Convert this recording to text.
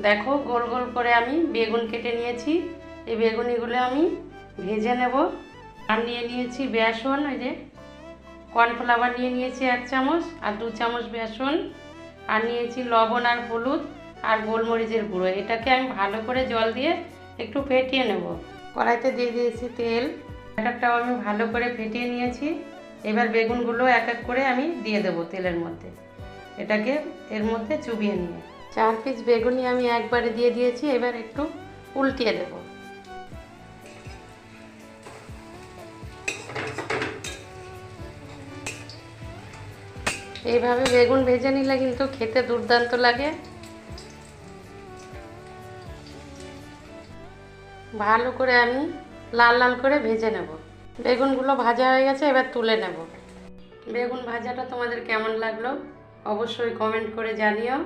দেখো গোল গোল করে আমি বেগুন কেটে নিয়েছি। এই বেগুনিগুলো আমি ভেজে নেব। আর নিয়ে নিয়েছি বেসন, ওই যে কর্নফ্লাওয়ার নিয়ে নিয়েছি 1 চামচ, আর 2 চামচ বেসন, আর নিয়েছি লবণ আর হলুদ আর গোলমরিচের গুঁড়ো। এটাকে আমি ভালো করে জল দিয়ে একটু ফেটিয়ে নেব। কড়াইতে দিয়ে দিয়েছি তেল। ব্যাটারটাও আমি ভালো করে ফেটিয়ে নিয়েছি। এবার বেগুনগুলো এক এক করে আমি দিয়ে দেবো তেলের মধ্যে। এটাকে এর মধ্যে চুবিয়ে নিয়ে 4 পিস বেগুনি আমি একবারে দিয়ে দিয়েছি। এবার একটু উল্টিয়ে দেব। এইভাবে বেগুন ভেজে নিলে কিন্তু খেতে দুর্দান্ত লাগে। ভালো করে আমি লাল লাল করে ভেজে নেব। বেগুনগুলো ভাজা হয়ে গেছে, এবার তুলে নেব। বেগুন ভাজাটা তোমাদের কেমন লাগলো অবশ্যই কমেন্ট করে জানিও।